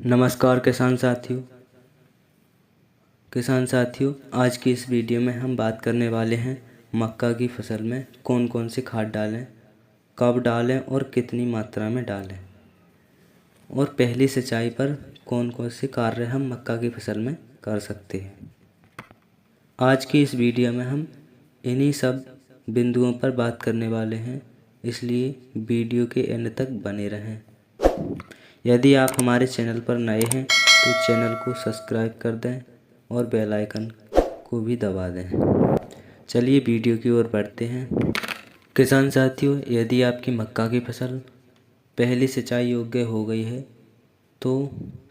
नमस्कार किसान साथियों, आज की इस वीडियो में हम बात करने वाले हैं मक्का की फसल में कौन कौन सी खाद डालें, कब डालें और कितनी मात्रा में डालें, और पहली सिंचाई पर कौन कौन से कार्य हम मक्का की फसल में कर सकते हैं। आज की इस वीडियो में हम इन्हीं सब बिंदुओं पर बात करने वाले हैं, इसलिए वीडियो के एंड तक बने रहें। यदि आप हमारे चैनल पर नए हैं तो चैनल को सब्सक्राइब कर दें और बेल आइकन को भी दबा दें। चलिए वीडियो की ओर बढ़ते हैं। किसान साथियों, यदि आपकी मक्का की फसल पहली सिंचाई योग्य हो गई है तो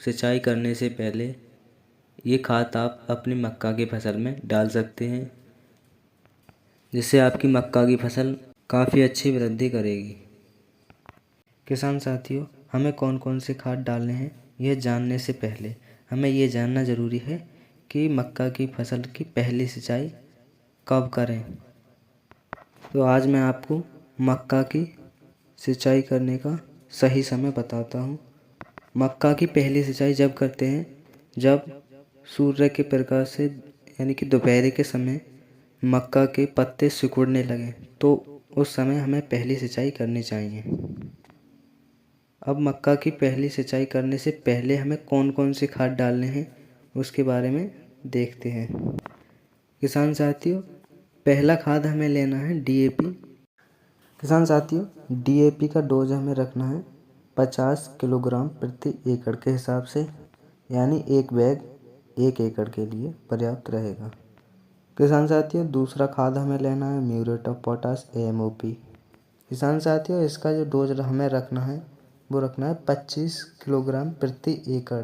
सिंचाई करने से पहले ये खाद आप अपनी मक्का की फसल में डाल सकते हैं, जिससे आपकी मक्का की फसल काफ़ी अच्छी वृद्धि करेगी। किसान साथियों, हमें कौन कौन से खाद डालने हैं यह जानने से पहले हमें ये जानना ज़रूरी है कि मक्का की फसल की पहली सिंचाई कब करें। तो आज मैं आपको मक्का की सिंचाई करने का सही समय बताता हूँ। मक्का की पहली सिंचाई जब करते हैं जब सूर्य के प्रकाश से यानी कि दोपहर के समय मक्का के पत्ते सिकुड़ने लगें, तो उस समय हमें पहली सिंचाई करनी चाहिए। अब मक्का की पहली सिंचाई करने से पहले हमें कौन कौन से खाद डालने हैं उसके बारे में देखते हैं। किसान साथियों, पहला खाद हमें लेना है डीएपी। किसान साथियों, डीएपी का डोज हमें रखना है 50 किलोग्राम प्रति एकड़ के हिसाब से, यानी एक बैग 1 एकड़ के लिए पर्याप्त रहेगा। किसान साथियों, दूसरा खाद हमें लेना है म्यूरेट ऑफ पोटाश एमओपी। किसान साथियों, इसका जो डोज हमें रखना है वो रखना है 25 किलोग्राम प्रति एकड़,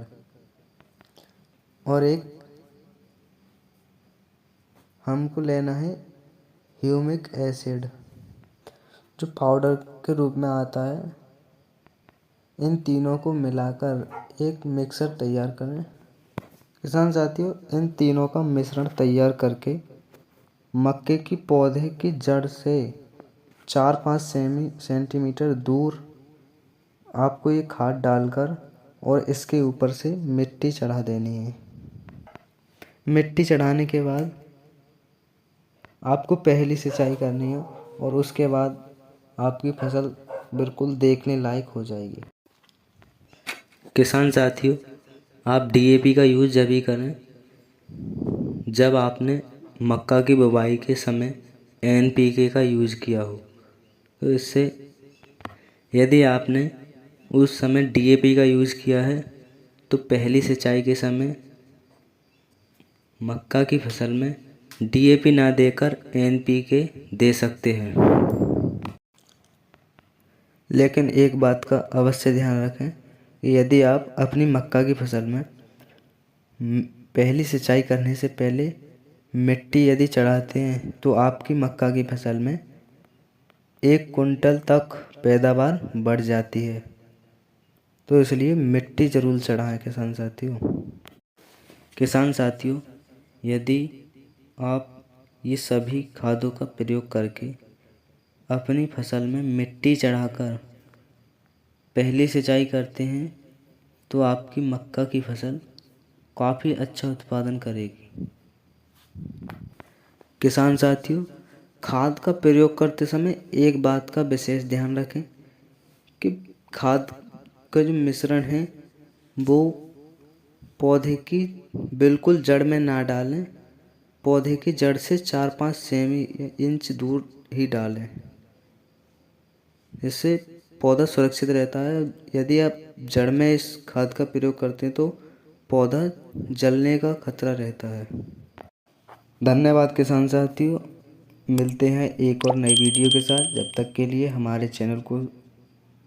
और एक हमको लेना है ह्यूमिक एसिड जो पाउडर के रूप में आता है। इन तीनों को मिलाकर एक मिक्सर तैयार करें। किसान साथियों, इन तीनों का मिश्रण तैयार करके मक्के की पौधे की जड़ से 4-5 सेंटीमीटर दूर आपको ये खाद डालकर और इसके ऊपर से मिट्टी चढ़ा देनी है। मिट्टी चढ़ाने के बाद आपको पहली सिंचाई करनी है और उसके बाद आपकी फसल बिल्कुल देखने लायक हो जाएगी। किसान साथियों, आप डीएपी का यूज़ जब भी करें जब आपने मक्का की बुवाई के समय एनपीके का यूज़ किया हो। तो इससे यदि आपने उस समय डीएपी का यूज़ किया है तो पहली सिंचाई के समय मक्का की फसल में डीएपी ना देकर एनपीके दे सकते हैं। लेकिन एक बात का अवश्य ध्यान रखें कि यदि आप अपनी मक्का की फसल में पहली सिंचाई करने से पहले मिट्टी यदि चढ़ाते हैं तो आपकी मक्का की फसल में 1 कुंटल तक पैदावार बढ़ जाती है। तो इसलिए मिट्टी ज़रूर चढ़ाएं। किसान साथियों, यदि आप ये सभी खादों का प्रयोग करके अपनी फसल में मिट्टी चढ़ाकर पहली सिंचाई करते हैं तो आपकी मक्का की फसल काफ़ी अच्छा उत्पादन करेगी। किसान साथियों, खाद का प्रयोग करते समय एक बात का विशेष ध्यान रखें कि खाद का जो मिश्रण है वो पौधे की बिल्कुल जड़ में ना डालें, पौधे की जड़ से 4-5 इंच दूर ही डालें। इससे पौधा सुरक्षित रहता है। यदि आप जड़ में इस खाद का प्रयोग करते हैं तो पौधा जलने का खतरा रहता है। धन्यवाद किसान साथियों, मिलते हैं एक और नई वीडियो के साथ। जब तक के लिए हमारे चैनल को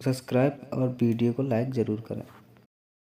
सब्सक्राइब और वीडियो को लाइक ज़रूर करें।